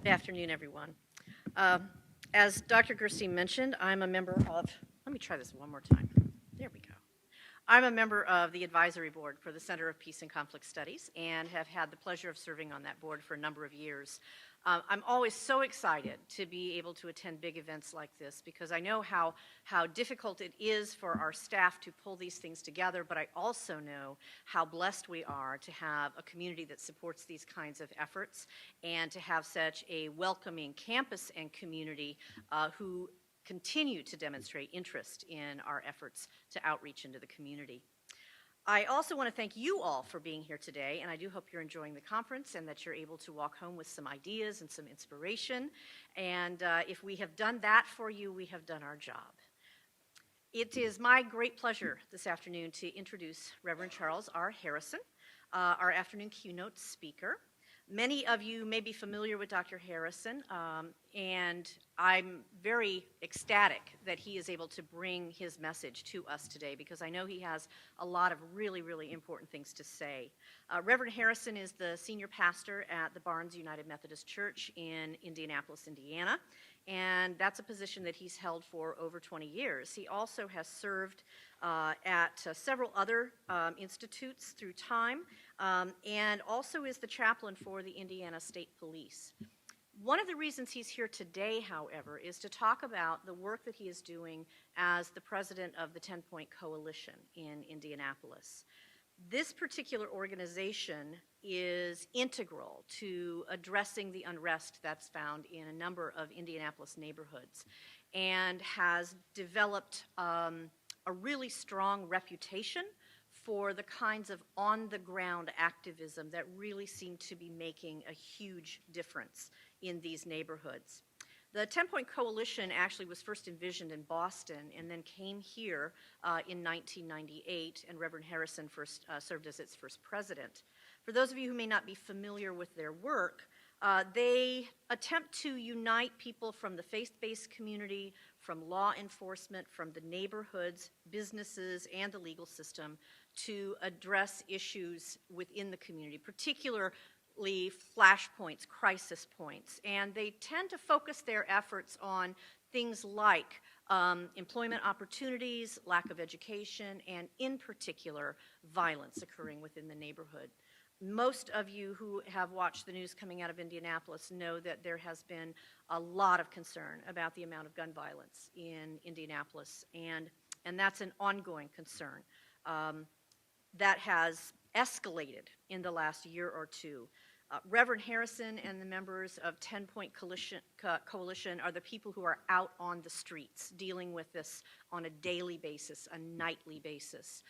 Good afternoon, everyone. As Dr. Gerstein mentioned, I'm a member of, let me try this one more time. There we go. I'm a member of the advisory board for the Center of Peace and Conflict Studies and have had the pleasure of serving on that board for a number of years. I'm always so excited to be able to attend big events like this because I know how difficult it is for our staff to pull these things together, but I also know how blessed we are to have a community that supports these kinds of efforts and to have such a welcoming campus and community who continue to demonstrate interest in our efforts to outreach into the community. I also want to thank you all for being here today, and I do hope you're enjoying the conference and that you're able to walk home with some ideas and some inspiration. And if we have done that for you, we have done our job. It is my great pleasure this afternoon to introduce Reverend Charles R. Harrison, our afternoon keynote speaker. Many of you may be familiar with Dr. Harrison, and I'm very ecstatic that he is able to bring his message to us today because I know he has a lot of really, really important things to say. Reverend Harrison is the senior pastor at the Barnes United Methodist Church in Indianapolis, Indiana, and that's a position that he's held for over 20 years. He also has served at several other institutes through time, and also is the chaplain for the Indiana State Police. One of the reasons he's here today, however, is to talk about the work that he is doing as the president of the 10-Point Coalition in Indianapolis. This particular organization is integral to addressing the unrest that's found in a number of Indianapolis neighborhoods and has developed a really strong reputation for the kinds of on-the-ground activism that really seem to be making a huge difference in these neighborhoods. The 10-Point Coalition actually was first envisioned in Boston and then came here in 1998, and Reverend Harrison first served as its first president. For those of you who may not be familiar with their work, they attempt to unite people from the faith-based community, from law enforcement, from the neighborhoods, businesses, and the legal system to address issues within the community, particularly flashpoints, crisis points. And they tend to focus their efforts on things like employment opportunities, lack of education, and in particular, violence occurring within the neighborhood. Most of you who have watched the news coming out of Indianapolis know that there has been a lot of concern about the amount of gun violence in Indianapolis, and that's an ongoing concern that has escalated in the last year or two. Reverend Harrison and the members of 10-Point Coalition are the people who are out on the streets dealing with this on a daily basis, a nightly basis.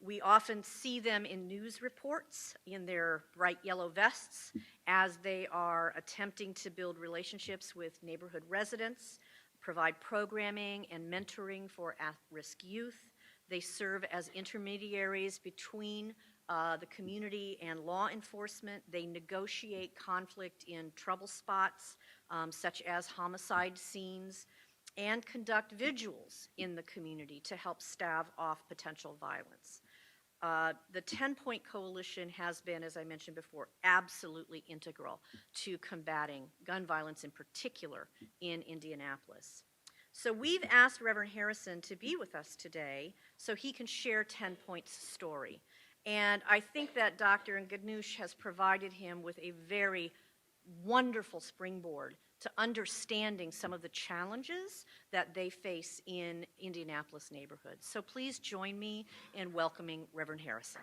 We often see them in news reports in their bright yellow vests as they are attempting to build relationships with neighborhood residents, provide programming and mentoring for at-risk youth. They serve as intermediaries between the community and law enforcement. They negotiate conflict in trouble spots, such as homicide scenes, and conduct vigils in the community to help stave off potential violence. The 10-Point Coalition has been, as I mentioned before, absolutely integral to combating gun violence in particular in Indianapolis. So we've asked Reverend Harrison to be with us today so he can share 10-Point's story. And I think that Dr. Gadnoush has provided him with a very wonderful springboard to understanding some of the challenges that they face in Indianapolis neighborhoods. So please join me in welcoming Reverend Harrison.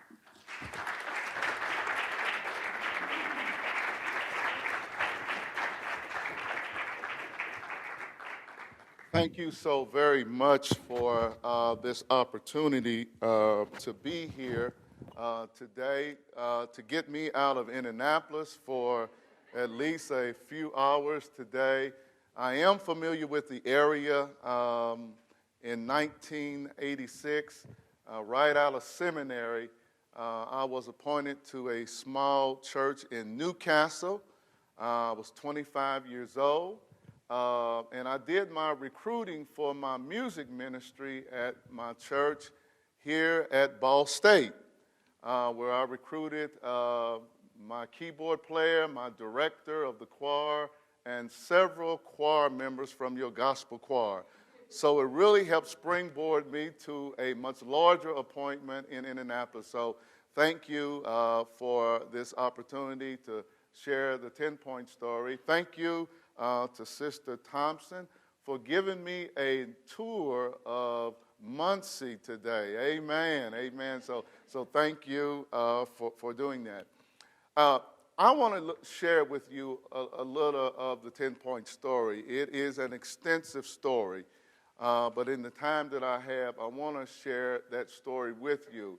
Thank you so very much for this opportunity to be here today, to get me out of Indianapolis for at least a few hours today. I am familiar with the area. In 1986, right out of seminary, I was appointed to a small church in Newcastle. I was 25 years old. And I did my recruiting for my music ministry at my church here at Ball State, where I recruited my keyboard player, my director of the choir, and several choir members from your gospel choir. So it really helped springboard me to a much larger appointment in Indianapolis. So thank you for this opportunity to share the 10-point story. Thank you to Sister Thompson for giving me a tour of Muncie today. Amen, amen. So thank you for doing that. I want to share with you a little of the 10-point story. It is an extensive story, but in the time that I have, I want to share that story with you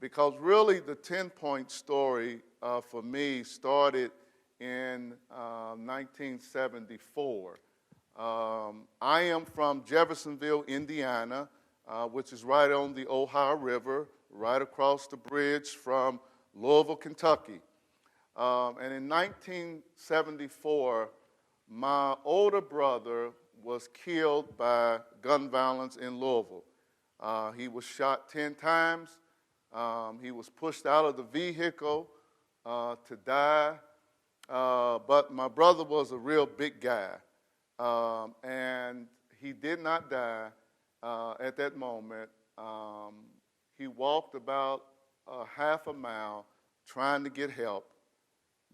because really the 10-point story for me started in 1974. I am from Jeffersonville, Indiana, which is right on the Ohio River, right across the bridge from Louisville, Kentucky. And in 1974, my older brother was killed by gun violence in Louisville. He was shot 10 times. He was pushed out of the vehicle to die. But my brother was a real big guy. And he did not die at that moment. He walked about half a mile trying to get help.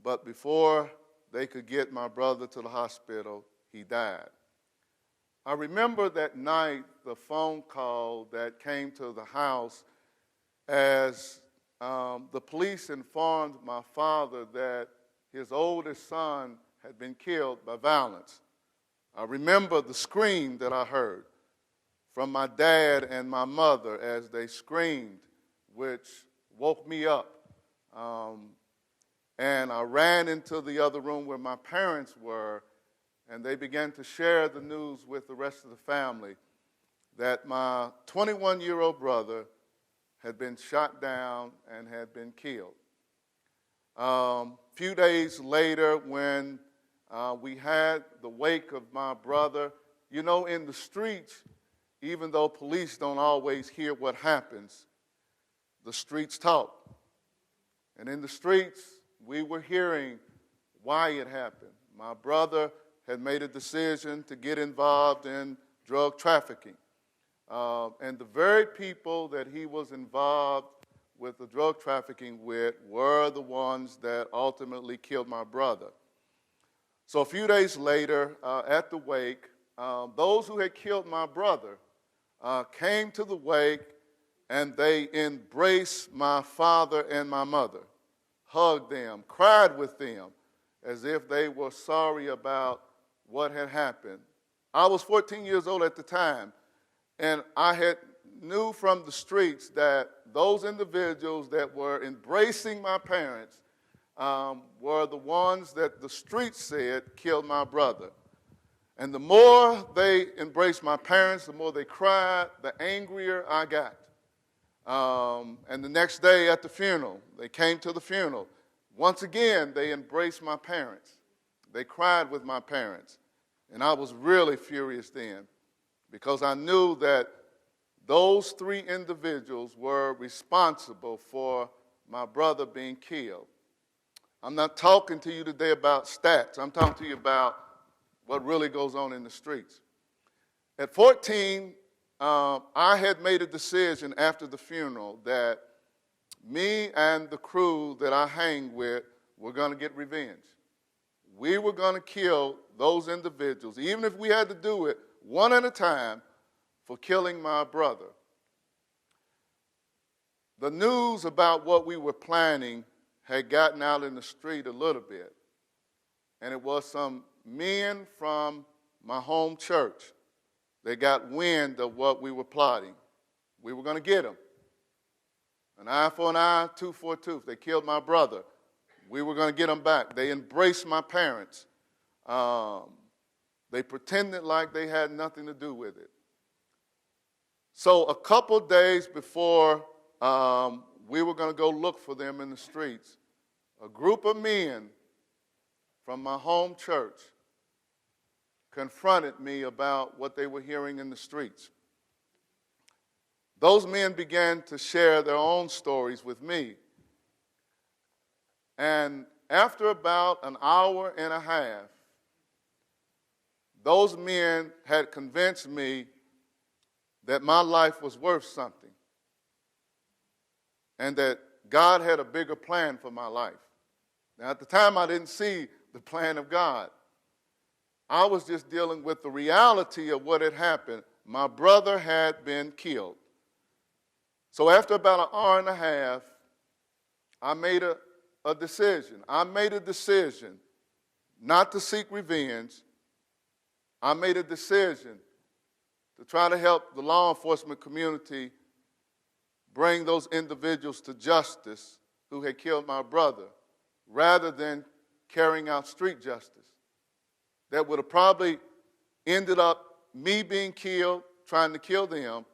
But before they could get my brother to the hospital, he died. I remember that night the phone call that came to the house as the police informed my father that his oldest son had been killed by violence. I remember the scream that I heard from my dad and my mother as they screamed, which woke me up. And I ran into the other room where my parents were, and they began to share the news with the rest of the family that my 21-year-old brother had been shot down and had been killed. Few days later, when we had the wake of my brother, you know, in the streets, even though police don't always hear what happens, the streets talk. And in the streets, we were hearing why it happened. My brother had made a decision to get involved in drug trafficking. And the very people that he was involved with the drug trafficking with were the ones that ultimately killed my brother. So a few days later, at the wake, those who had killed my brother came to the wake, and they embraced my father and my mother, hugged them, cried with them, as if they were sorry about what had happened. I was 14 years old at the time, and I knew from the streets that those individuals that were embracing my parents were the ones that the streets said killed my brother. And the more they embraced my parents, the more they cried, the angrier I got. And the next day at the funeral, they came to the funeral. Once again, they embraced my parents. They cried with my parents. And I was really furious then because I knew that those three individuals were responsible for my brother being killed. I'm not talking to you today about stats. I'm talking to you about what really goes on in the streets. At 14, I had made a decision after the funeral that me and the crew that I hang with were going to get revenge. We were going to kill those individuals, even if we had to do it one at a time, for killing my brother. The news about what we were planning had gotten out in the street a little bit, and it was some men from my home church. They got wind of what we were plotting. We were going to get them. An eye for an eye, tooth for a tooth. They killed my brother. We were going to get them back. They embraced my parents. They pretended like they had nothing to do with it. So a couple days before we were going to go look for them in the streets, a group of men from my home church confronted me about what they were hearing in the streets. Those men began to share their own stories with me. And after about an hour and a half, those men had convinced me that my life was worth something and that God had a bigger plan for my life. Now, at the time, I didn't see the plan of God. I was just dealing with the reality of what had happened. My brother had been killed. So after about an hour and a half, I made a decision. I made a decision not to seek revenge. I made a decision to try to help the law enforcement community bring those individuals to justice who had killed my brother, rather than carrying out street justice. That would have probably ended up me being killed, trying to kill them,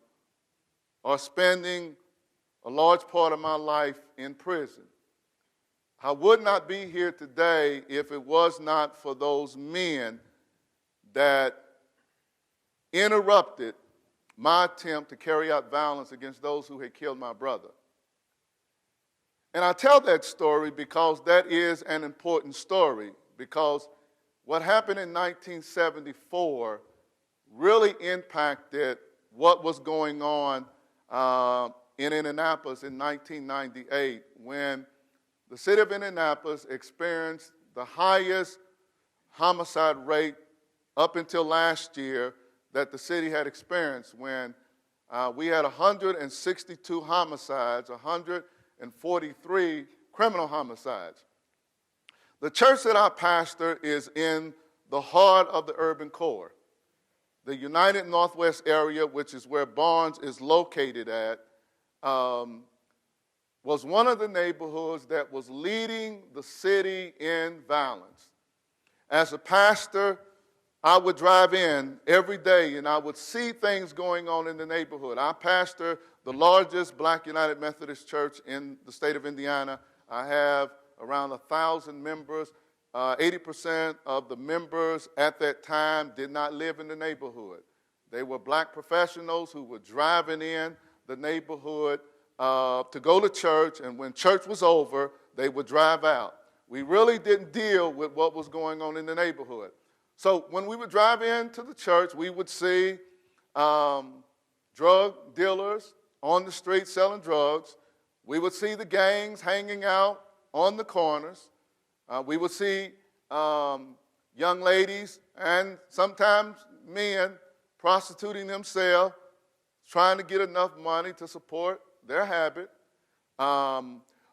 or spending a large part of my life in prison. I would not be here today if it was not for those men that interrupted my attempt to carry out violence against those who had killed my brother. And I tell that story because that is an important story, because what happened in 1974 really impacted what was going on in Indianapolis in 1998, when the city of Indianapolis experienced the highest homicide rate up until last year that the city had experienced, when we had 162 homicides, 143 criminal homicides. The church that I pastor is in the heart of the urban core. The United Northwest area, which is where Barnes is located at, was one of the neighborhoods that was leading the city in violence. As a pastor, I would drive in every day and I would see things going on in the neighborhood. I pastor the largest Black United Methodist Church in the state of Indiana. I have around 1,000 members. 80% of the members at that time did not live in the neighborhood. They were Black professionals who were driving in the neighborhood to go to church, and when church was over, they would drive out. We really didn't deal with what was going on in the neighborhood. So when we would drive into the church, we would see drug dealers on the street selling drugs. We would see the gangs hanging out on the corners. We would see young ladies and sometimes men prostituting themselves, trying to get enough money to support their habit.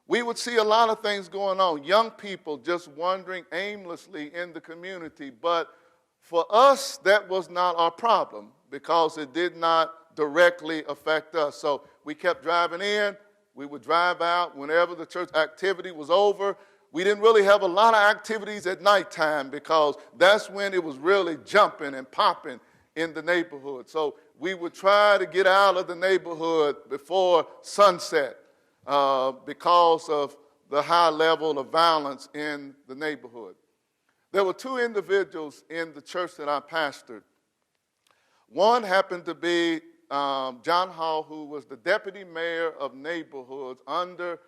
We would see a lot of things going on, young people just wandering aimlessly in the community. But for us, that was not our problem because it did not directly affect us. So we kept driving in. We would drive out whenever the church activity was over. We didn't really have a lot of activities at nighttime because that's when it was really jumping and popping in the neighborhood. So we would try to get out of the neighborhood before sunset because of the high level of violence in the neighborhood. There were two individuals in the church that I pastored. One happened to be John Hall, who was the deputy mayor of neighborhoods under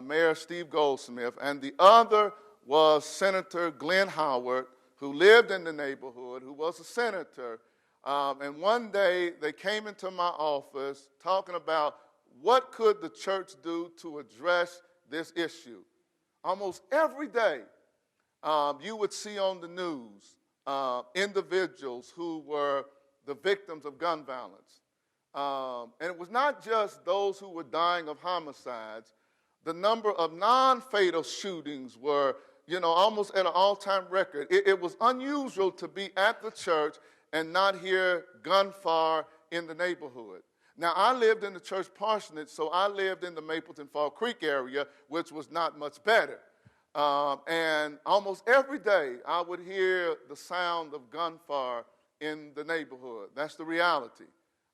Mayor Steve Goldsmith, and the other was Senator Glenn Howard, who lived in the neighborhood, who was a senator. And one day they came into my office talking about what could the church do to address this issue. Almost every day you would see on the news individuals who were the victims of gun violence. And it was not just those who were dying of homicides. The number of non-fatal shootings were, almost at an all-time record. It was unusual to be at the church and not hear gunfire in the neighborhood. Now, I lived in the church parsonage, so I lived in the Mapleton Fall Creek area, which was not much better. And almost every day, I would hear the sound of gunfire in the neighborhood. That's the reality.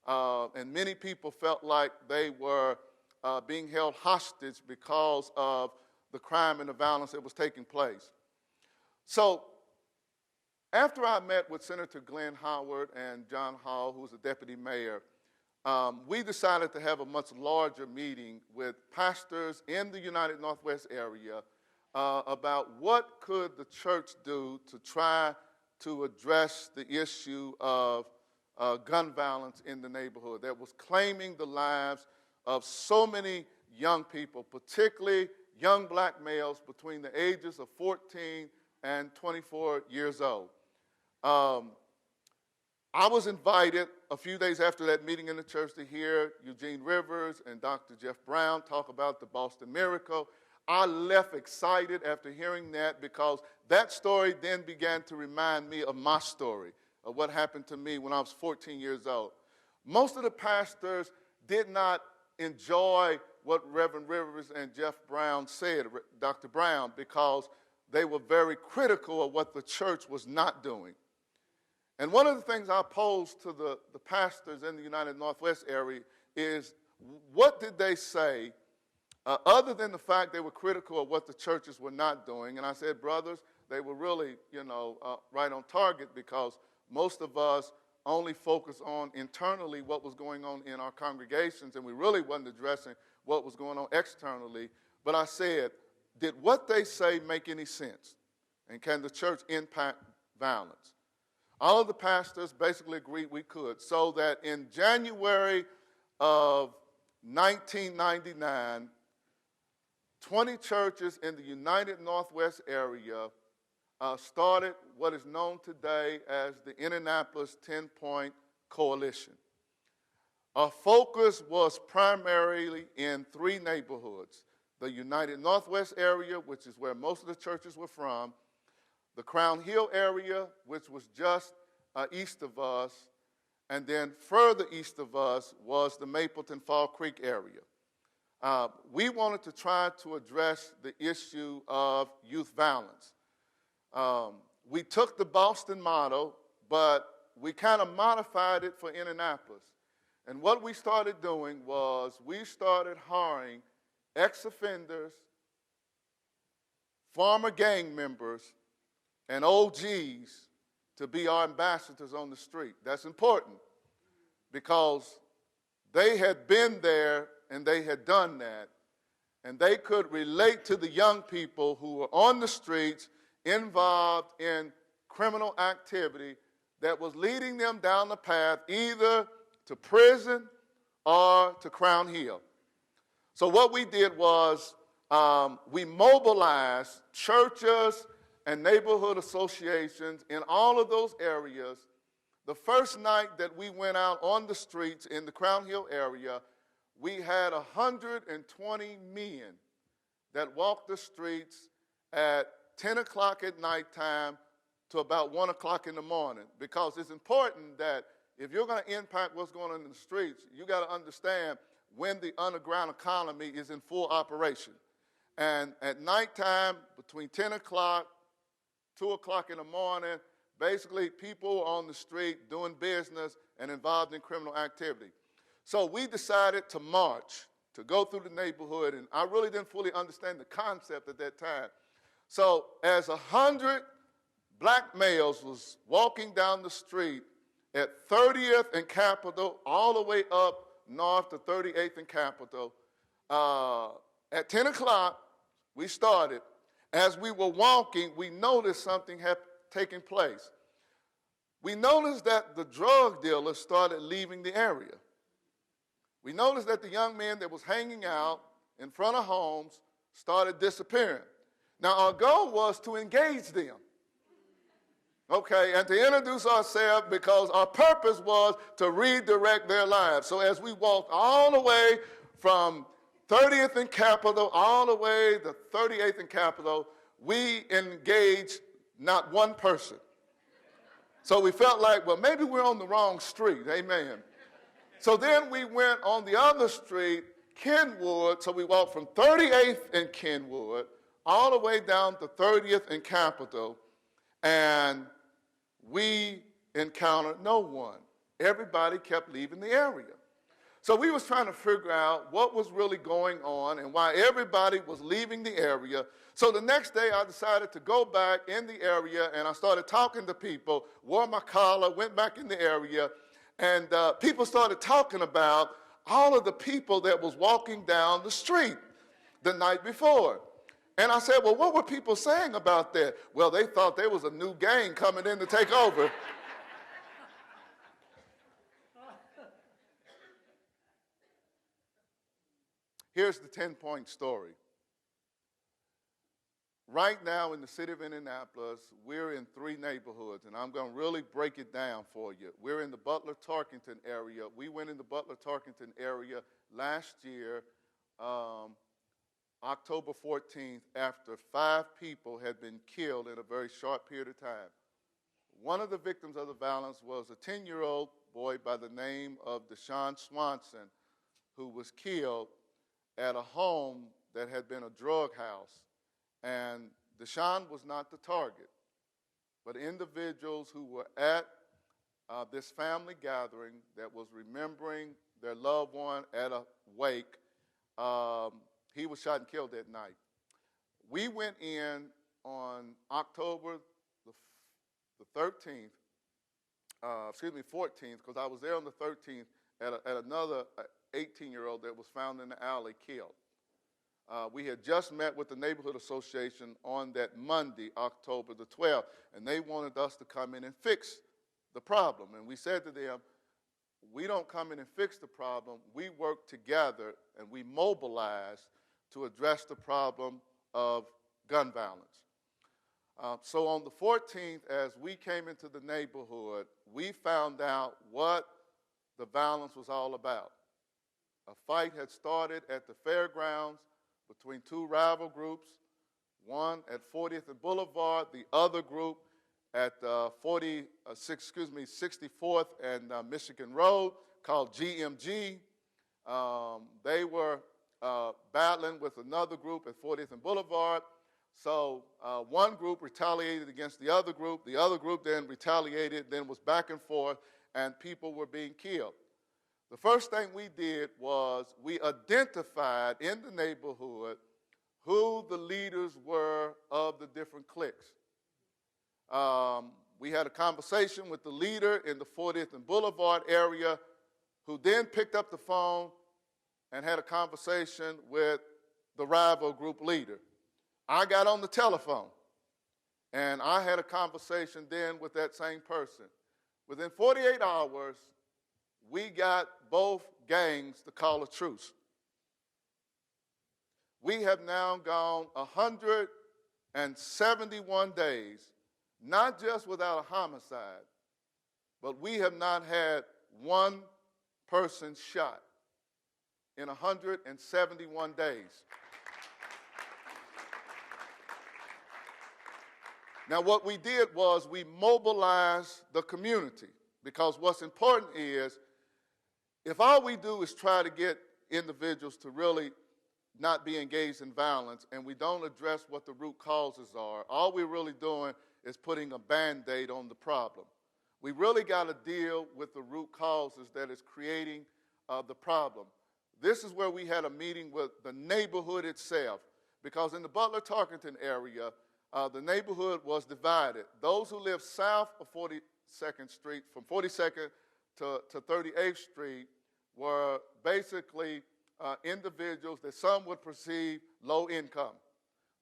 And many people felt like they were being held hostage because of the crime and the violence that was taking place. So after I met with Senator Glenn Howard and John Hall, who was the deputy mayor, we decided to have a much larger meeting with pastors in the United Northwest area about what could the church do to try to address the issue of gun violence in the neighborhood that was claiming the lives of so many young people, particularly young black males between the ages of 14 and 24 years old. I was invited a few days after that meeting in the church to hear Eugene Rivers and Dr. Jeff Brown talk about the Boston Miracle. I left excited after hearing that because that story then began to remind me of my story, of what happened to me when I was 14 years old. Most of the pastors did not enjoy what Reverend Rivers and Jeff Brown said, Dr. Brown, because they were very critical of what the church was not doing. And one of the things I posed to the pastors in the United Northwest area is, what did they say other than the fact they were critical of what the churches were not doing? And I said, brothers, they were really, right on target, because most of us only focus on internally what was going on in our congregations, and we really wasn't addressing what was going on externally. But I said, did what they say make any sense? And can the church impact violence? All of the pastors basically agreed we could, so that in January of 1999, 20 churches in the United Northwest area started what is known today as the Indianapolis 10-Point Coalition. Our focus was primarily in 3 neighborhoods: the United Northwest area, which is where most of the churches were from; the Crown Hill area, which was just east of us; and then further east of us was the Mapleton Fall Creek area. We wanted to try to address the issue of youth violence. We took the Boston model, but we kind of modified it for Indianapolis. And what we started doing was we started hiring ex-offenders, former gang members, and OGs to be our ambassadors on the street. That's important because they had been there and they had done that, and they could relate to the young people who were on the streets involved in criminal activity that was leading them down the path either to prison or to Crown Hill. So what we did was we mobilized churches and neighborhood associations in all of those areas. The first night that we went out on the streets in the Crown Hill area, we had 120 men that walked the streets at 10 o'clock at nighttime to about 1 o'clock in the morning, because it's important that if you're going to impact what's going on in the streets, you got to understand when the underground economy is in full operation. And at nighttime, between 10 o'clock, 2 o'clock in the morning, basically people on the street doing business and involved in criminal activity. So we decided to march, to go through the neighborhood, and I really didn't fully understand the concept at that time. So as 100 black males was walking down the street at 30th and Capitol, all the way up north to 38th and Capitol, at 10 o'clock, we started. As we were walking, we noticed something had taken place. We noticed that the drug dealers started leaving the area. We noticed that the young men that was hanging out in front of homes started disappearing. Now, our goal was to engage them, okay, and to introduce ourselves, because our purpose was to redirect their lives. So as we walked all the way from 30th and Capitol, all the way to 38th and Capitol, we engaged not one person. So we felt like, well, maybe we're on the wrong street, amen. So then we went on the other street, Kenwood, so we walked from 38th and Kenwood all the way down to 30th and Capitol, and we encountered no one. Everybody kept leaving the area. So we was trying to figure out what was really going on and why everybody was leaving the area. So the next day I decided to go back in the area, and I started talking to people, wore my collar, went back in the area, and people started talking about all of the people that was walking down the street the night before. And I said, well, what were people saying about that? Well, they thought there was a new gang coming in to take over. Here's the 10-point story. Right now in the city of Indianapolis, we're in 3 neighborhoods, and I'm going to really break it down for you. We're in the Butler-Tarkington area. We went in the Butler-Tarkington area last year, October 14th, after 5 people had been killed in a very short period of time. One of the victims of the violence was a 10-year-old boy by the name of Deshaun Swanson, who was killed at a home that had been a drug house. And Deshaun was not the target, but individuals who were at this family gathering that was remembering their loved one at a wake, he was shot and killed that night. We went in on October the 13th, 14th, because I was there on the 13th at another 18-year-old that was found in the alley killed. We had just met with the Neighborhood Association on that Monday, October the 12th, and they wanted us to come in and fix the problem. And we said to them, we don't come in and fix the problem. We work together and we mobilize to address the problem of gun violence. So on the 14th, as we came into the neighborhood, we found out what the violence was all about. A fight had started at the fairgrounds between 2 rival groups, one at 40th and Boulevard, the other group at 64th and Michigan Road, called GMG. They were battling with another group at 40th and Boulevard. So one group retaliated against the other group then retaliated, then was back and forth, and people were being killed. The first thing we did was we identified in the neighborhood who the leaders were of the different cliques. We had a conversation with the leader in the 40th and Boulevard area, who then picked up the phone and had a conversation with the rival group leader. I got on the telephone, and I had a conversation then with that same person. Within 48 hours, we got both gangs to call a truce. We have now gone 171 days, not just without a homicide, but we have not had one person shot in 171 days. Now, what we did was we mobilized the community, because what's important is, if all we do is try to get individuals to really not be engaged in violence and we don't address what the root causes are, all we're really doing is putting a Band-Aid on the problem. We really got to deal with the root causes that is creating the problem. This is where we had a meeting with the neighborhood itself, because in the Butler-Tarkington area, the neighborhood was divided. Those who live south of 42nd Street, from 42nd to 38th Street, were basically individuals that some would perceive low income.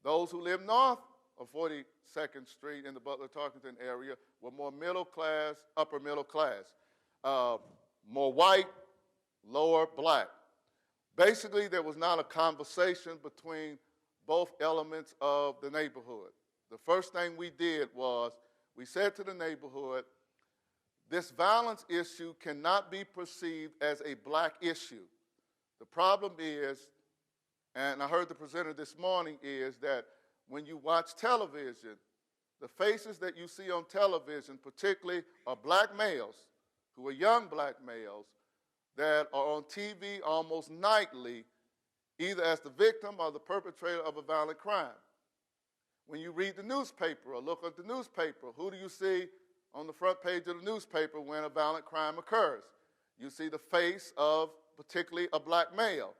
Those who live north of 42nd Street in the Butler-Tarkington area were more middle class, upper middle class, more white, lower black. Basically, there was not a conversation between both elements of the neighborhood. The first thing we did was we said to the neighborhood, this violence issue cannot be perceived as a black issue. The problem is, and I heard the presenter this morning, is that when you watch television, the faces that you see on television particularly are black males, who are young black males, that are on TV almost nightly, either as the victim or the perpetrator of a violent crime. When you read the newspaper or look at the newspaper, who do you see on the front page of the newspaper when a violent crime occurs? You see the face of particularly a black male.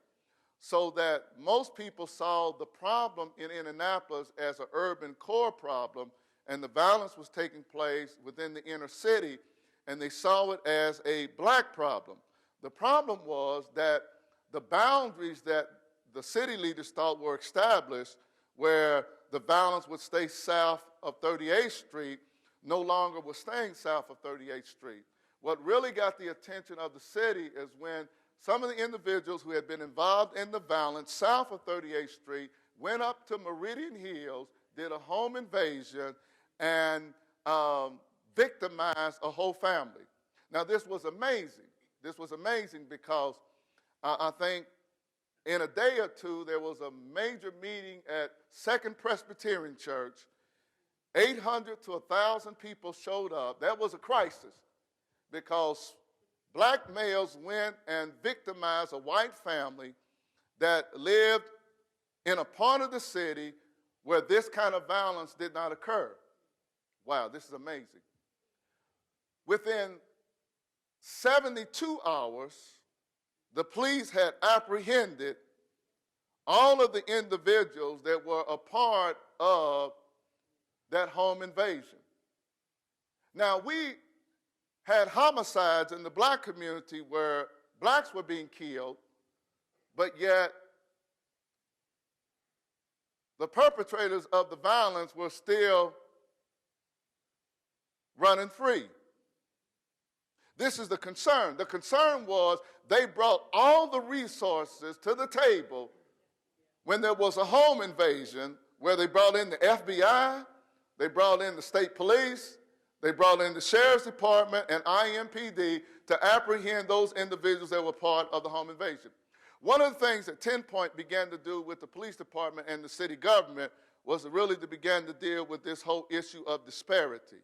So that most people saw the problem in Indianapolis as an urban core problem, and the violence was taking place within the inner city, and they saw it as a black problem. The problem was that the boundaries that the city leaders thought were established where the violence would stay south of 38th Street, no longer was staying south of 38th Street. What really got the attention of the city is when some of the individuals who had been involved in the violence south of 38th Street went up to Meridian Hills, did a home invasion, and victimized a whole family. Now, this was amazing. This was amazing because I think in a day or two, there was a major meeting at Second Presbyterian Church. 800 to 1,000 people showed up. That was a crisis because black males went and victimized a white family that lived in a part of the city where this kind of violence did not occur. Wow, this is amazing. Within 72 hours, the police had apprehended all of the individuals that were a part of that home invasion. Now, we had homicides in the black community where blacks were being killed, but yet the perpetrators of the violence were still running free. This is the concern. The concern was they brought all the resources to the table when there was a home invasion where they brought in the FBI, they brought in the state police, they brought in the sheriff's department and IMPD to apprehend those individuals that were part of the home invasion. One of the things that 10 Point began to do with the police department and the city government was really to begin to deal with this whole issue of disparity.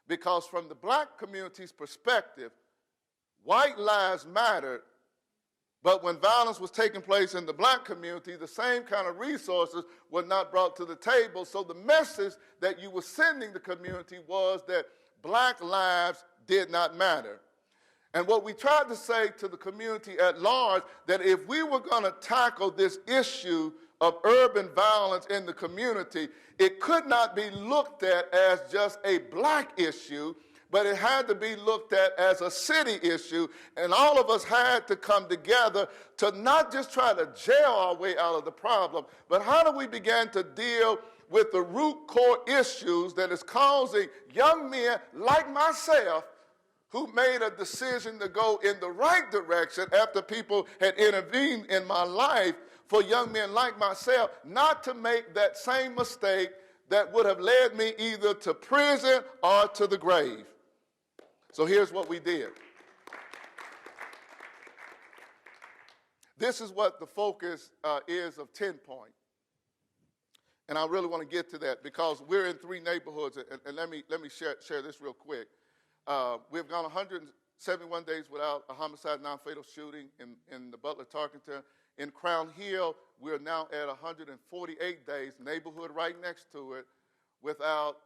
Because from the black community's perspective, white lives mattered, but when violence was taking place in the black community, the same kind of resources were not brought to the table. So the message that you were sending the community was that black lives did not matter. And what we tried to say to the community at large, that if we were going to tackle this issue of urban violence in the community, it could not be looked at as just a black issue, but it had to be looked at as a city issue, and all of us had to come together to not just try to jail our way out of the problem, but how do we begin to deal with the root core issues that is causing young men like myself who made a decision to go in the right direction after people had intervened in my life, for young men like myself not to make that same mistake that would have led me either to prison or to the grave. So here's what we did. This is what the focus is of 10 Point. And I really want to get to that because we're in 3 neighborhoods, and let me share this real quick. We've gone 171 days without a homicide, non-fatal shooting in the Butler-Tarkington. In Crown Hill, we're now at 148 days, neighborhood right next to it, without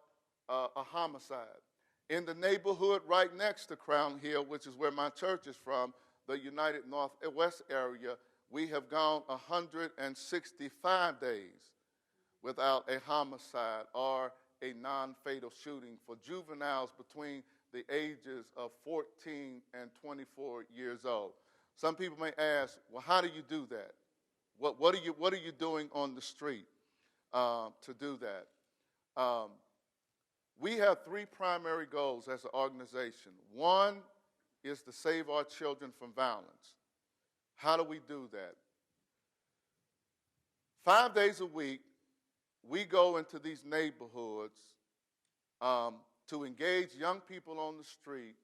a homicide. In the neighborhood right next to Crown Hill, which is where my church is from, the United Northwest area, we have gone 165 days without a homicide or a non-fatal shooting for juveniles between the ages of 14 and 24 years old. Some people may ask, well, how do you do that? What are you doing on the street to do that? We have 3 primary goals as an organization. One is to save our children from violence. How do we do that? 5 days a week, we go into these neighborhoods to engage young people on the street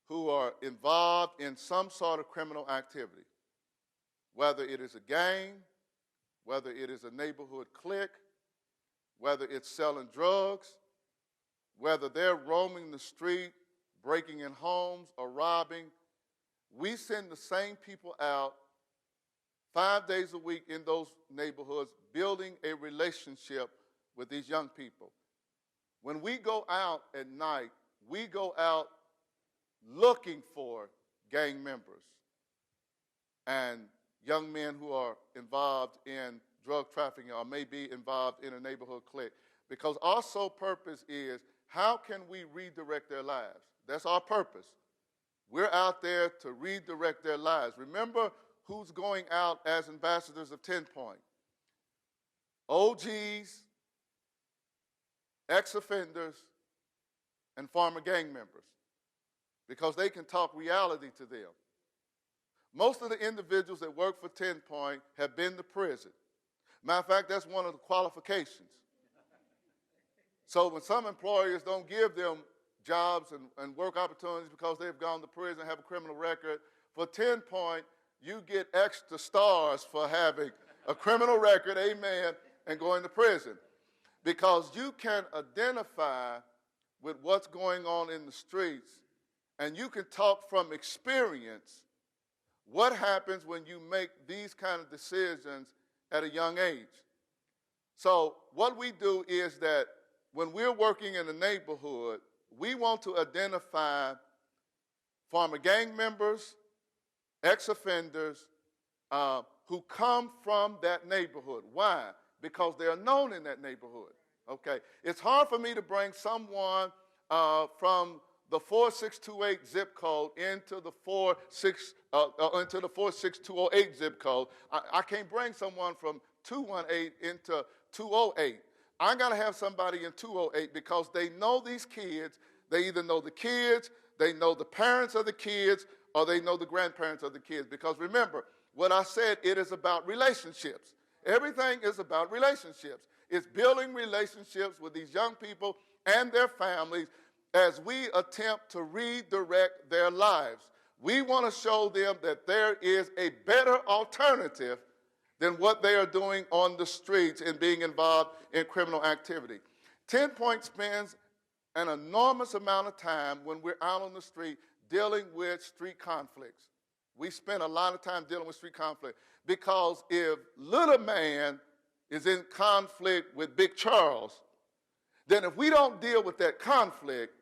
who are involved in some sort of criminal activity, whether it is a gang, whether it is a neighborhood clique, whether it's selling drugs, whether they're roaming the street, breaking in homes or robbing. We send the same people out 5 days a week in those neighborhoods, building a relationship with these young people. When we go out at night, we go out looking for gang members and young men who are involved in drug trafficking or may be involved in a neighborhood clique. Because our sole purpose is, how can we redirect their lives? That's our purpose. We're out there to redirect their lives. Remember who's going out as ambassadors of 10 Point. OGs, ex-offenders, and former gang members, because they can talk reality to them. Most of the individuals that work for 10 Point have been to prison. Matter of fact, that's one of the qualifications. So when some employers don't give them jobs and work opportunities because they've gone to prison and have a criminal record, for 10 Point, you get extra stars for having a criminal record, amen, and going to prison. Because you can identify with what's going on in the streets, and you can talk from experience what happens when you make these kind of decisions at a young age. So what we do is that when we're working in a neighborhood, we want to identify former gang members, ex-offenders who come from that neighborhood. Why? Because they are known in that neighborhood. Okay, it's hard for me to bring someone from the 4628 zip code into the 46208 zip code. I can't bring someone from 218 into 208. I got to have somebody in 208 because they know these kids. They either know the kids, they know the parents of the kids, or they know the grandparents of the kids. Because remember, what I said, it is about relationships. Everything is about relationships. It's building relationships with these young people and their families as we attempt to redirect their lives. We want to show them that there is a better alternative than what they are doing on the streets and being involved in criminal activity. 10 Point spends an enormous amount of time when we're out on the street dealing with street conflicts. We spend a lot of time dealing with street conflict because if little man is in conflict with Big Charles, then if we don't deal with that conflict,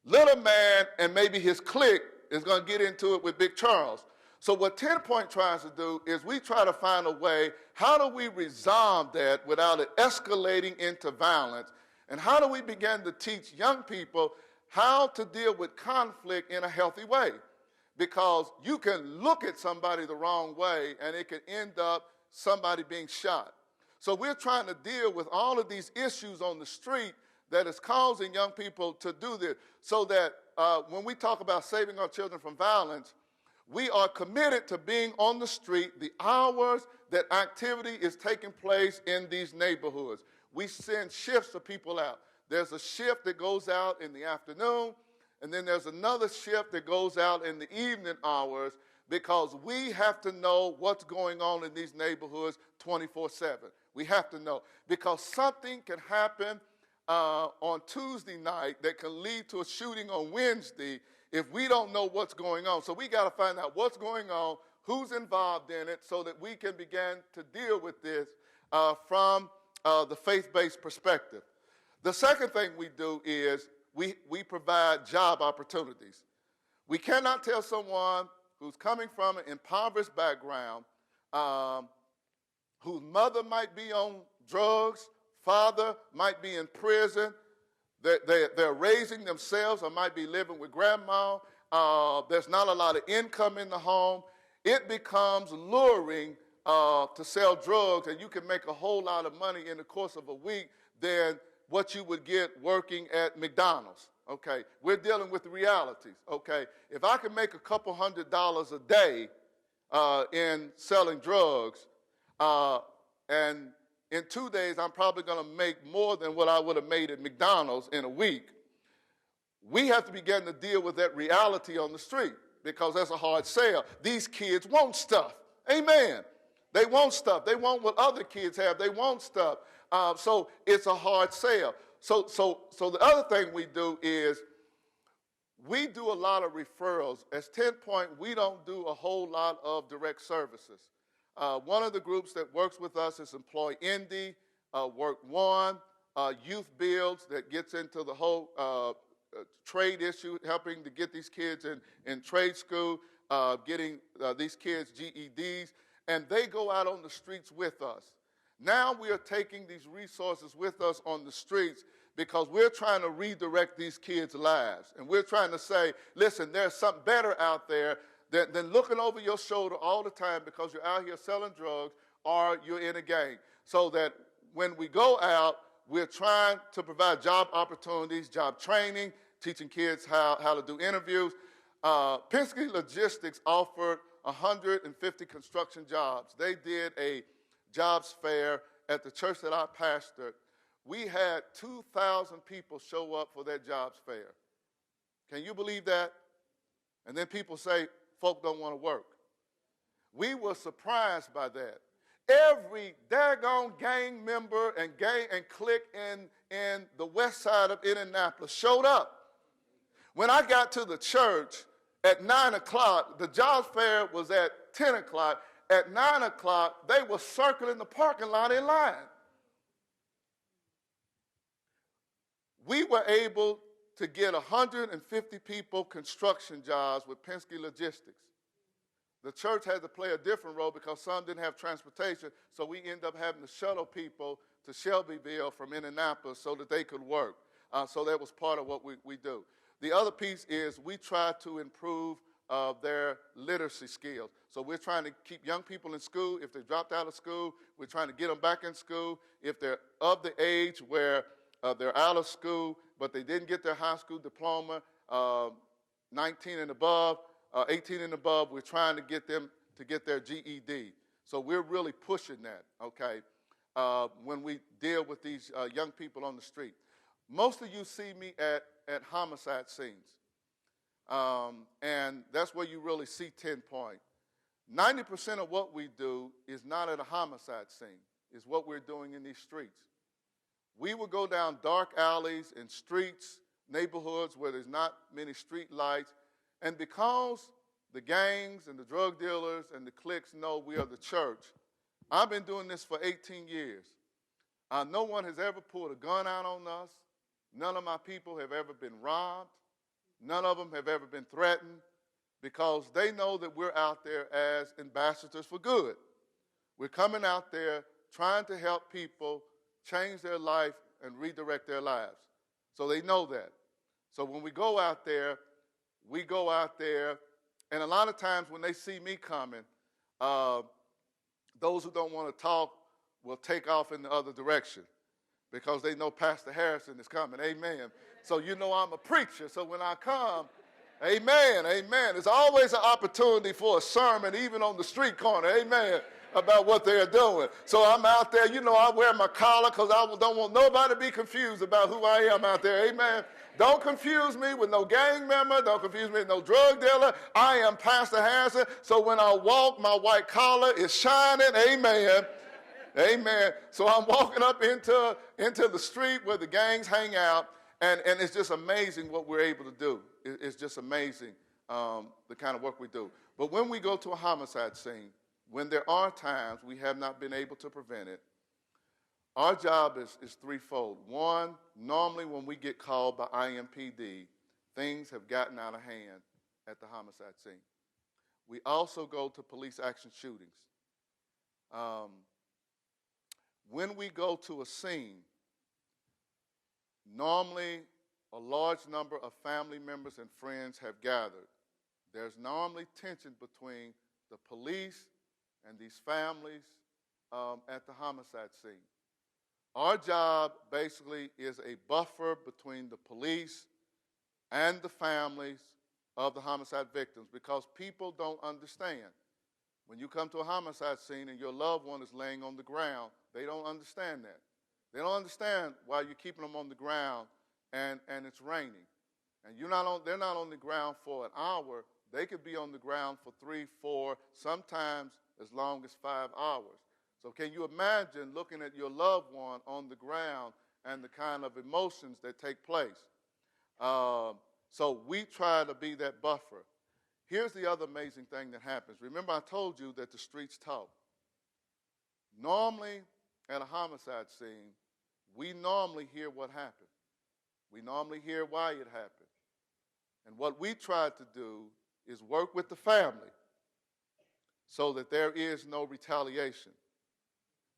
little man and maybe his clique is going to get into it with Big Charles. So what 10 Point tries to do is we try to find a way, how do we resolve that without it escalating into violence? And how do we begin to teach young people how to deal with conflict in a healthy way? Because you can look at somebody the wrong way and it can end up somebody being shot. So we're trying to deal with all of these issues on the street that is causing young people to do this, so that when we talk about saving our children from violence, we are committed to being on the street the hours that activity is taking place in these neighborhoods. We send shifts of people out. There's a shift that goes out in the afternoon, and then there's another shift that goes out in the evening hours, because we have to know what's going on in these neighborhoods 24/7. We have to know, because something can happen on Tuesday night that can lead to a shooting on Wednesday if we don't know what's going on. So we got to find out what's going on, who's involved in it, so that we can begin to deal with this from the faith-based perspective. The second thing we do is we provide job opportunities. We cannot tell someone who's coming from an impoverished background, whose mother might be on drugs, father might be in prison, they're raising themselves or might be living with grandma, there's not a lot of income in the home. It becomes luring to sell drugs, and you can make a whole lot of money in the course of a week than what you would get working at McDonald's. Okay, we're dealing with the realities. Okay, if I can make a couple $100s a day in selling drugs, and in 2 days I'm probably going to make more than what I would have made at McDonald's in a week, we have to begin to deal with that reality on the street, because that's a hard sell. These kids want stuff. Amen. They want stuff. They want what other kids have. They want stuff. So it's a hard sell. So the other thing we do is we do a lot of referrals. As 10 Point, we don't do a whole lot of direct services. One of the groups that works with us is Employ Indy, Work One, Youth Builds, that gets into the whole trade issue, helping to get these kids in trade school, getting these kids GEDs, and they go out on the streets with us. Now we are taking these resources with us on the streets because we're trying to redirect these kids' lives. And we're trying to say, listen, there's something better out there than looking over your shoulder all the time because you're out here selling drugs or you're in a gang. So that when we go out, we're trying to provide job opportunities, job training, teaching kids how to do interviews. Penske Logistics offered 150 construction jobs. They did a jobs fair at the church that I pastored. We had 2,000 people show up for that jobs fair. Can you believe that? And then people say, folk don't want to work. We were surprised by that. Every daggone gang member and clique in the west side of Indianapolis showed up. When I got to the church at 9 o'clock, the jobs fair was at 10 o'clock. At 9 o'clock, they were circling the parking lot in line. We were able to get 150 people construction jobs with Penske Logistics. The church had to play a different role because some didn't have transportation, so we ended up having to shuttle people to Shelbyville from Indianapolis so that they could work. So that was part of what we do. The other piece is we try to improve their literacy skills. So we're trying to keep young people in school. If they dropped out of school, we're trying to get them back in school. If they're of the age where they're out of school, but they didn't get their high school diploma, 19 and above, 18 and above, we're trying to get them to get their GED. So we're really pushing that, okay, when we deal with these young people on the street. Most of you see me at homicide scenes, and that's where you really see 10 Point. 90% of what we do is not at a homicide scene, is what we're doing in these streets. We will go down dark alleys and streets, neighborhoods where there's not many street lights, and because the gangs and the drug dealers and the cliques know we are the church, I've been doing this for 18 years. No one has ever pulled a gun out on us. None of my people have ever been robbed. None of them have ever been threatened because they know that we're out there as ambassadors for good. We're coming out there trying to help people change their life and redirect their lives. So they know that. So when we go out there, and a lot of times when they see me coming, those who don't want to talk will take off in the other direction because they know Pastor Harrison is coming. Amen. So you know I'm a preacher. So when I come, amen, amen. There's always an opportunity for a sermon, even on the street corner. Amen. About what they're doing. So I'm out there, you know, I wear my collar because I don't want nobody to be confused about who I am out there. Amen. Don't confuse me with no gang member. Don't confuse me with no drug dealer. I am Pastor Harrison. So when I walk, my white collar is shining. Amen. Amen. So I'm walking up into the street where the gangs hang out, and it's just amazing what we're able to do. It's just amazing the kind of work we do. But when we go to a homicide scene, when there are times we have not been able to prevent it, our job is threefold. One, normally when we get called by IMPD, things have gotten out of hand at the homicide scene. We also go to police action shootings. When we go to a scene, normally a large number of family members and friends have gathered. There's normally tension between the police and these families at the homicide scene. Our job basically is a buffer between the police and the families of the homicide victims because people don't understand. When you come to a homicide scene and your loved one is laying on the ground, they don't understand that. They don't understand why you're keeping them on the ground and it's raining. And they're not on the ground for an hour. They could be on the ground for 3, 4, sometimes as long as 5 hours. So can you imagine looking at your loved one on the ground and the kind of emotions that take place? So we try to be that buffer. Here's the other amazing thing that happens. Remember I told you that the streets talk. Normally at a homicide scene, we normally hear what happened. We normally hear why it happened. And what we try to do is work with the family so that there is no retaliation.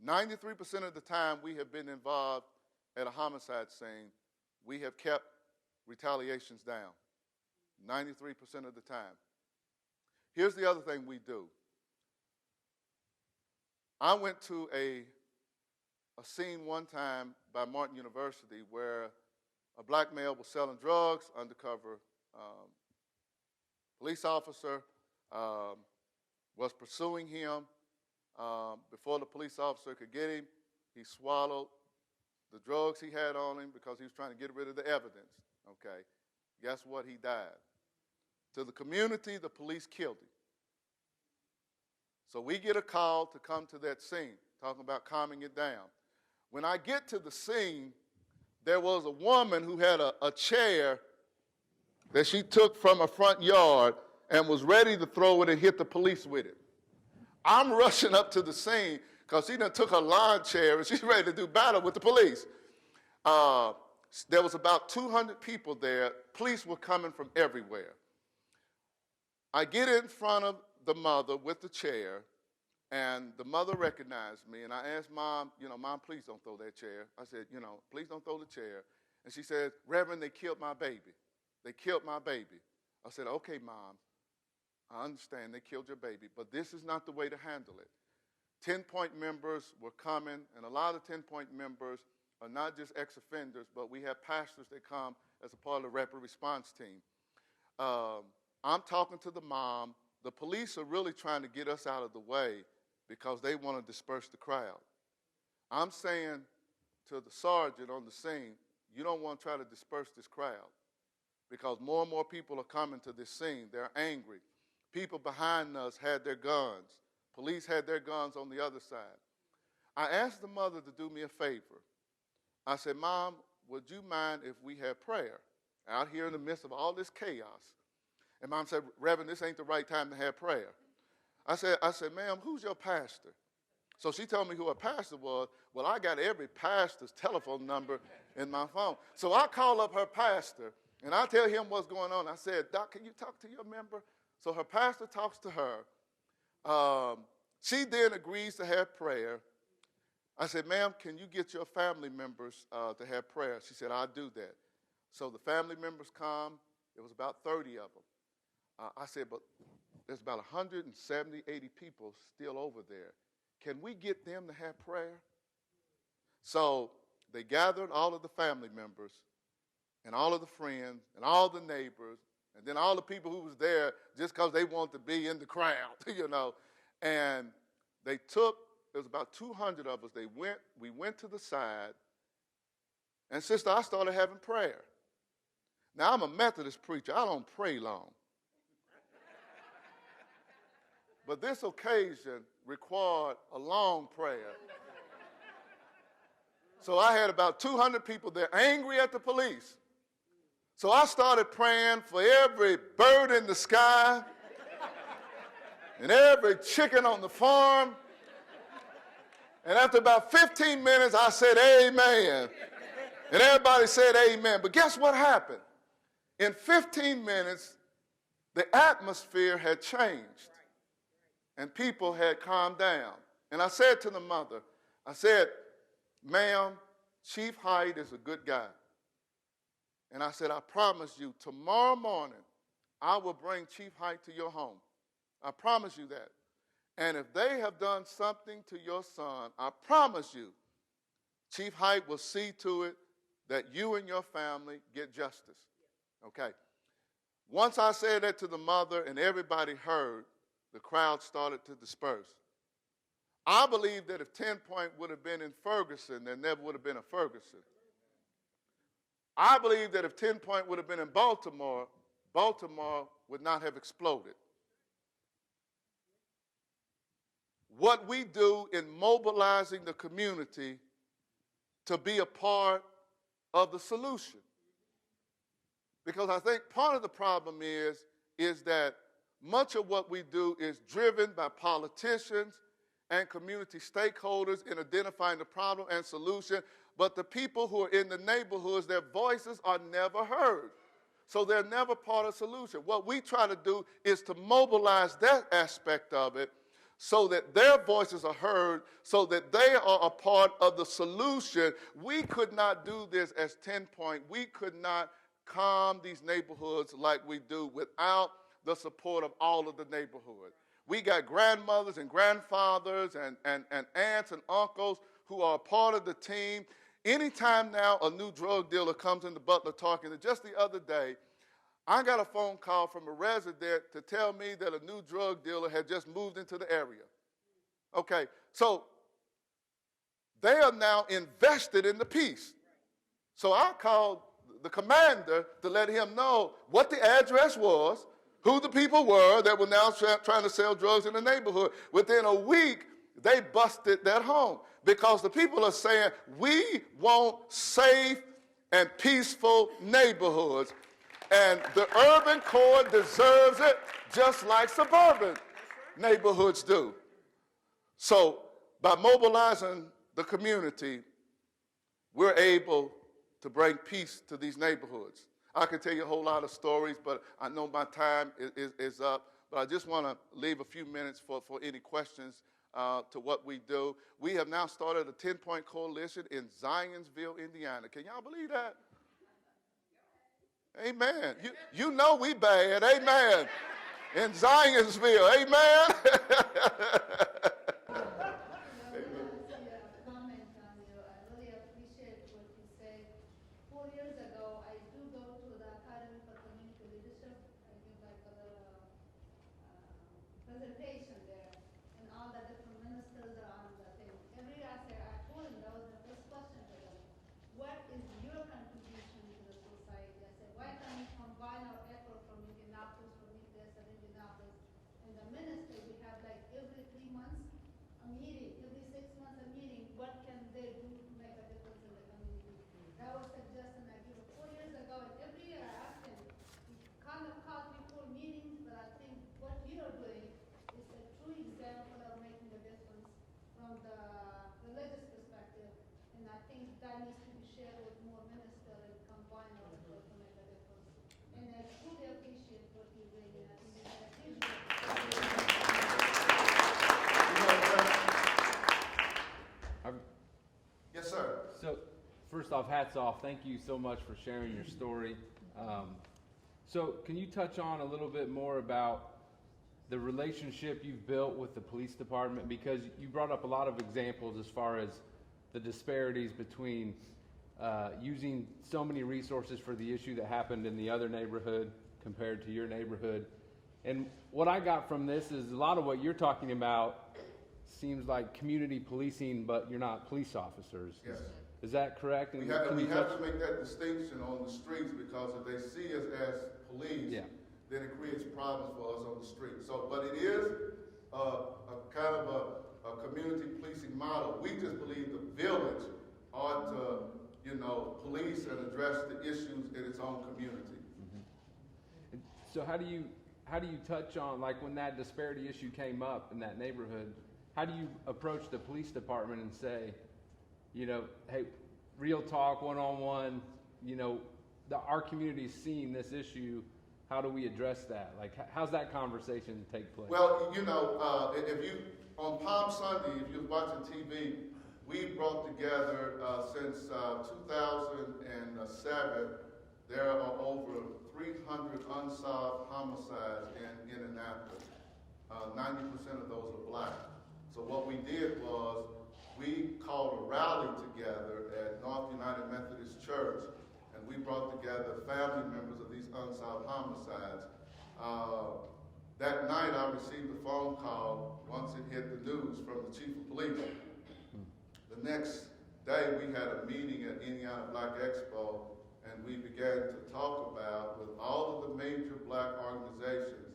93% of the time we have been involved at a homicide scene, we have kept retaliations down. 93% of the time. Here's the other thing we do. I went to a a scene one time by Martin University where a black male was selling drugs, undercover police officer was pursuing him. Before the police officer could get him, he swallowed the drugs he had on him because he was trying to get rid of the evidence. Okay, guess what? He died. To the community, the police killed him. So we get a call to come to that scene, talking about calming it down. When I get to the scene, there was a woman who had a chair that she took from a front yard and was ready to throw it and hit the police with it. I'm rushing up to the scene because she done took her lawn chair and she's ready to do battle with the police. There was about 200 people there. Police were coming from everywhere. I get in front of the mother with the chair, and the mother recognized me, and I asked Mom, Mom, please don't throw that chair. I said, please don't throw the chair. And she said, Reverend, they killed my baby. They killed my baby. I said, okay, Mom, I understand they killed your baby, but this is not the way to handle it. 10-point members were coming, and a lot of 10-point members are not just ex-offenders, but we have pastors that come as a part of the rapid response team. I'm talking to the mom. The police are really trying to get us out of the way because they want to disperse the crowd. I'm saying to the sergeant on the scene, you don't want to try to disperse this crowd because more and more people are coming to this scene. They're angry. People behind us had their guns. Police had their guns on the other side. I asked the mother to do me a favor. I said, Mom, would you mind if we had prayer out here in the midst of all this chaos? And Mom said, Reverend, this ain't the right time to have prayer. I said, ma'am, who's your pastor? So she told me who her pastor was. Well, I got every pastor's telephone number in my phone. So I call up her pastor, and I tell him what's going on. I said, Doc, can you talk to your member? So her pastor talks to her. She then agrees to have prayer. I said, ma'am, can you get your family members to have prayer? She said, I'll do that. So the family members come. It was about 30 of them. I said, but there's about 170, 80 people still over there. Can we get them to have prayer? So they gathered all of the family members and all of the friends and all the neighbors and then all the people who was there just because they wanted to be in the crowd, And they took, there was about 200 of us. We went to the side, and sister, I started having prayer. Now, I'm a Methodist preacher. I don't pray long. But this occasion required a long prayer. So I had about 200 people there angry at the police. So I started praying for every bird in the sky and every chicken on the farm. And after about 15 minutes, I said, amen. And everybody said amen. But guess what happened? In 15 minutes, the atmosphere had changed. And people had calmed down. And I said to the mother, I said, ma'am, Chief Hyde is a good guy. And I said, I promise you, tomorrow morning, I will bring Chief Hyde to your home. I promise you that. And if they have done something to your son, I promise you, Chief Hyde will see to it that you and your family get justice. Okay. Once I said that to the mother and everybody heard, the crowd started to disperse. I believe that if 10-point would have been in Ferguson, there never would have been a Ferguson. I believe that if 10-point would have been in Baltimore, Baltimore would not have exploded. What we do in mobilizing the community to be a part of the solution. Because I think part of the problem is that much of what we do is driven by politicians and community stakeholders in identifying the problem and solution, but the people who are in the neighborhoods, their voices are never heard. So they're never part of the solution. What we try to do is to mobilize that aspect of it so that their voices are heard, so that they are a part of the solution. We could not do this as 10-point. We could not calm these neighborhoods like we do without the support of all of the neighborhood. We got grandmothers and grandfathers and aunts and uncles who are a part of the team. Anytime now a new drug dealer comes into Butler talking, and just the other day, I got a phone call from a resident to tell me that a new drug dealer had just moved into the area. Okay, so they are now invested in the peace. So I called the commander to let him know what the address was, who the people were that were now trying to sell drugs in the neighborhood. Within a week, they busted that home because the people are saying, we want safe and peaceful neighborhoods. And the urban core deserves it just like suburban neighborhoods do. So by mobilizing the community, we're able to bring peace to these neighborhoods. I could tell you a whole lot of stories, but I know my time is up. But I just want to leave a few minutes for any questions to what we do. We have now started a 10-point coalition in Zionsville, Indiana. Can y'all believe that? Amen. You know we bad. Amen. In Zionsville. Amen. presentation there, and all the different ministers are on the thing. Every year I say, I told him, that was the first question to them. What is your contribution to the society? I said, why can't we combine our effort from Indianapolis, from Midwest and Indianapolis? And the minister, we have like every 3 months a meeting, every 6 months a meeting. What can they do to make a difference in the community? That was suggestion I gave 4 years ago, and every year I asked him, he kind of called me for meetings, but I think what you are doing is a true example of making a difference from the religious perspective, and I think that needs to be shared with more ministers and combine our efforts to make a difference. And I truly appreciate what you're doing, and I think it's a huge Yes, sir. So, first off, hats off. Thank you so much for sharing your story. So, can you touch on a little bit more about the relationship you've built with the police department? Because you brought up a lot of examples as far as the disparities between using so many resources for the issue that happened in the other neighborhood compared to your neighborhood. And what I got from this is a lot of what you're talking about seems like community policing, but you're not police officers. Yes. Is that correct? And We have to make that distinction on the streets, because if they see us as police, Yeah. then it creates problems for us on the street. So, but it is a kind of a community policing model. We just believe the village ought to, police and address the issues in its own community. Mm-hmm. So how do you touch on, like, when that disparity issue came up in that neighborhood, how do you approach the police department and say, hey, real talk, one-on-one, our community's seeing this issue, how do we address that? Like, how's that conversation take place? Well, if you, on Palm Sunday, if you're watching TV, we brought together, since 2007, there are over 300 unsolved homicides in Indianapolis. 90% of those are black. So what we did was we called a rally together at North United Methodist Church, and we brought together family members of these unsolved homicides. That night I received a phone call once it hit the news from the chief of police. The next day we had a meeting at Indiana Black Expo, and we began to talk about, with all of the major black organizations,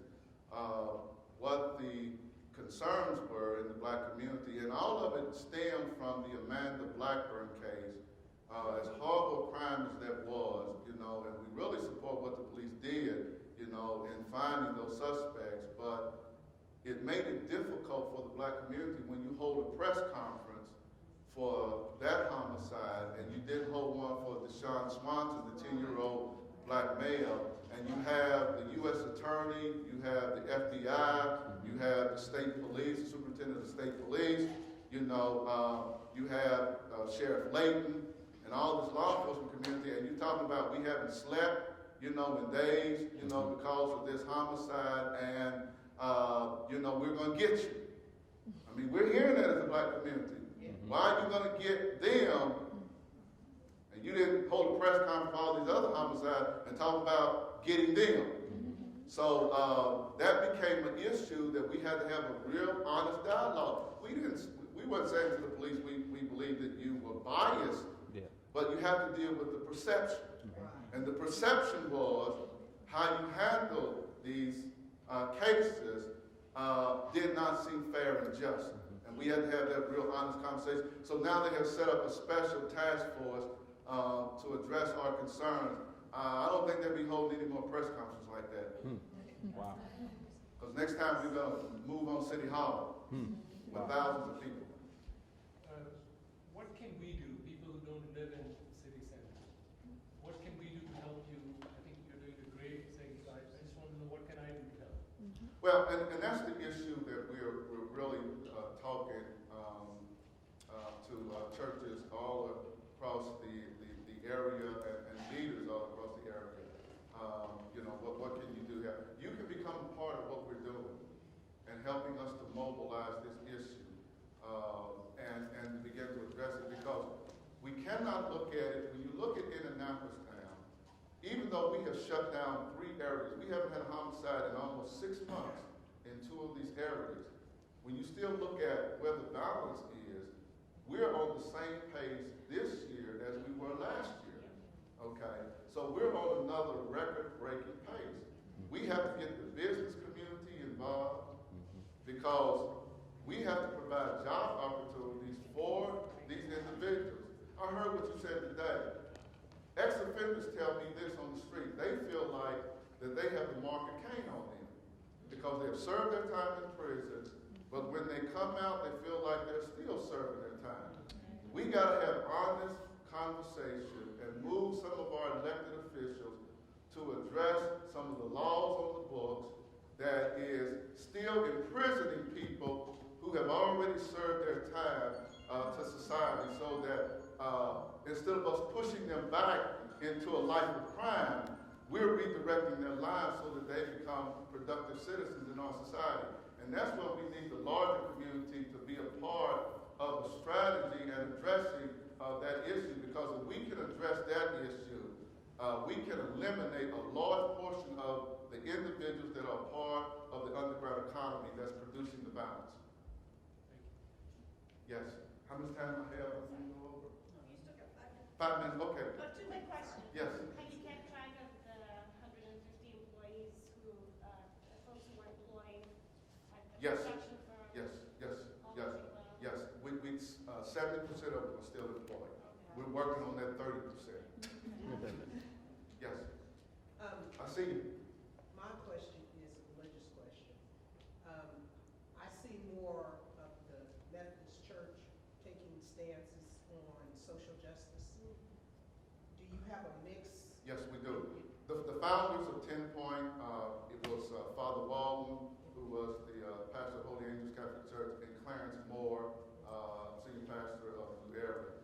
what the concerns were in the black community, and all of it stemmed from the Amanda Blackburn case. As horrible a crime as that was, and we really support what the police did, in finding those suspects, but it made it difficult for the black community when you hold a press conference for that homicide, and you didn't hold one for Deshaun Swanson, the 10-year-old black male, and you have the U.S. Attorney, you have the FBI, you have the state police, the superintendent of the state police, you have Sheriff Layton, and all this law enforcement community, and you're talking about we haven't slept, in days, because of this homicide, and, we're going to get you. I mean, we're hearing that as a black community. Why are you going to get them? And you didn't hold a press conference for all these other homicides and talk about getting them. So that became an issue that we had to have a real honest dialogue. We weren't saying to the police we believe that you were biased, but you have to deal with the perception. And the perception was how you handled these cases did not seem fair and just. And we had to have that real honest conversation. So now they have set up a special task force to address our concerns. I don't think they'll be holding any more press conferences like that. Wow. Because next time we're going to move on City Hall with thousands of people. What can we do, people who don't live in city centers? What can we do to help you? I think you're doing a great thing, so I just want to know what can I do to help? Well, and that's the issue that we're really talking to churches all across the area and leaders all across the area. What can you do here? You can become a part of what we're doing and helping us to mobilize this issue and begin to address it, because we cannot look at it. When you look at Indianapolis now, even though we have shut down 3 areas, we haven't had a homicide in almost 6 months in 2 of these areas. When you still look at where the balance is, we're on the same pace this year as we were last year. Okay? So we're on another record-breaking pace. We have to get the business community involved because we have to provide job opportunities for these individuals. I heard what you said today. Ex-offenders tell me this on the street. They feel like that they have the mark of Cain on them because they have served their time in prison, but when they come out, they feel like they're still serving their time. We got to have honest conversation and move some of our elected officials to address some of the laws on the books that is still imprisoning people who have already served their time to society, so that instead of us pushing them back into a life of crime, we're redirecting their lives so that they become productive citizens in our society. And that's when we need the larger community to be a part of the strategy and addressing that issue, because if we can address that issue, we can eliminate a large portion of the individuals that are part of the underground economy that's producing the violence. Yes. How much time I have? No, you still got 5 minutes. 5 minutes, okay. But 2 quick questions. Yes. Have you kept track of the 150 employees who, folks who were employed at the Yes. construction firm? Yes, yes, all yes, working well? yes. We 70% of them are still employed. We're working on that 30%. Yes. I see you. My question is a religious question. I see more of the Methodist Church taking stances on social justice. Do you have a mix? Yes, we do. The founders of 10 Point, it was Father Walden, who was the pastor of Holy Angels Catholic Church, and Clarence Moore, senior pastor of New Era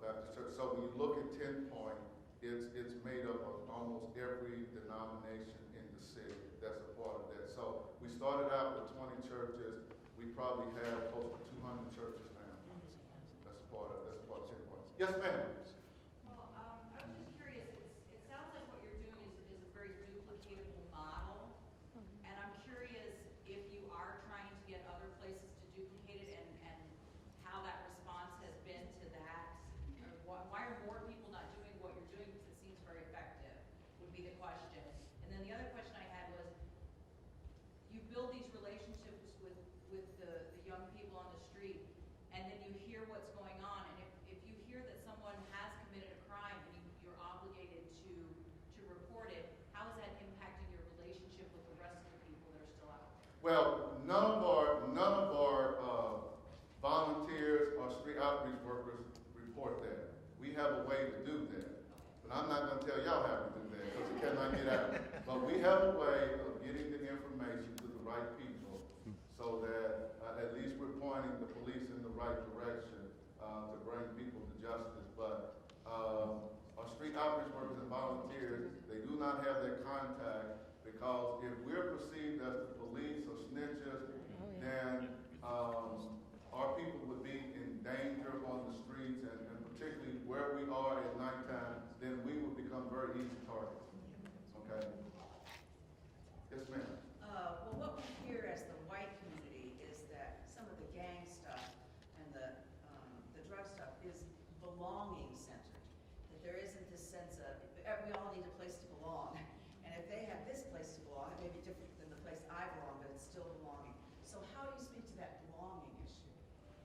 Baptist Church. So when you look at 10 Point, it's made up of almost every denomination in the city that's a part of that. So we started out with 20 churches. We probably have close to 200 churches now. That's a part of 10 Point. Yes, ma'am. Well, I was just curious. It sounds like what you're doing is a very duplicatable model, and I'm curious if you are trying to get other places to duplicate it, and how that response has been to that. Or why are more people not doing what you're doing? Because it seems very effective, would be the question. And then the other question I had was, you build these relationships with the young people on the street, and then you hear what's going on, and if you hear that someone has committed a crime and you're obligated to report it, how is that impacting your relationship with the rest of the people that are still out there? Well, none of our volunteers or street outreach workers report that. We have a way to do that. But I'm not going to tell y'all how to do that because it cannot get out. But we have a way of getting the information to the right people so that at least we're pointing the police in the right direction to bring people to justice. But our street outreach workers and volunteers, they do not have that contact, because if we're perceived as the police or snitches, then our people would be in danger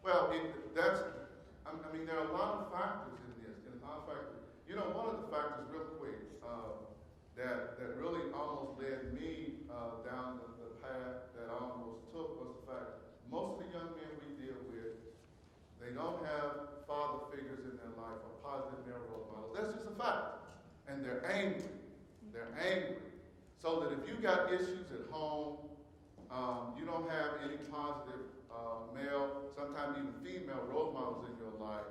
Well, I mean, there are a lot of factors in this, and a lot of factors. You know, one of the factors, real quick, that really almost led me down the path that I almost took was the fact most of the young men we deal with, they don't have father figures in their life or positive male role models. That's just a fact. And they're angry. They're angry. So that if you got issues at home, you don't have any positive male, sometimes even female role models in your life,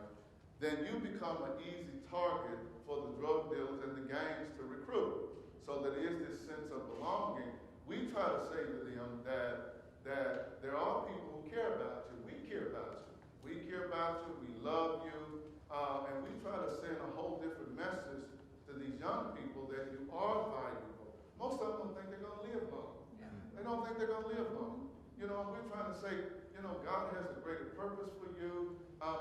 then you become an easy target for the drug dealers and the gangs to recruit. So that there is this sense of belonging. We try to say to them that there are people who care about you. We care about you. We care about you. We love you. And we try to send a whole different message to these young people that you are valuable. Most of them don't think they're going to live long. They don't think they're going to live long. You know, we're trying to say, you know, God has a greater purpose for you.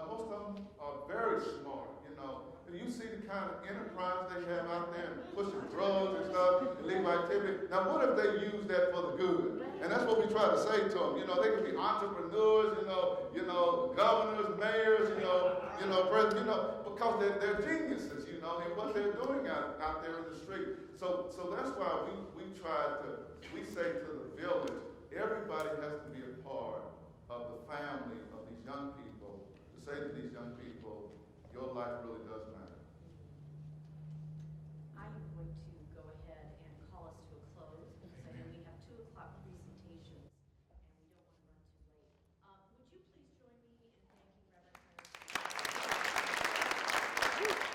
Most of them are very smart, you know. And you see the kind of enterprise they have out there, pushing drugs and stuff, illegal activity. Now, what if they use that for the good? And that's what we try to say to them. You know, they can be entrepreneurs, you know, governors, mayors, presidents, because they're geniuses, you know, in what they're doing out there in the street. So that's why we say to the village, everybody has to be a part of the family of these young people, to say to these young people, your life really does matter. I'm going to go ahead and call us to a close because I know we have 2 o'clock presentations and we don't want to run too late. Would you please join me in thanking Reverend Harris?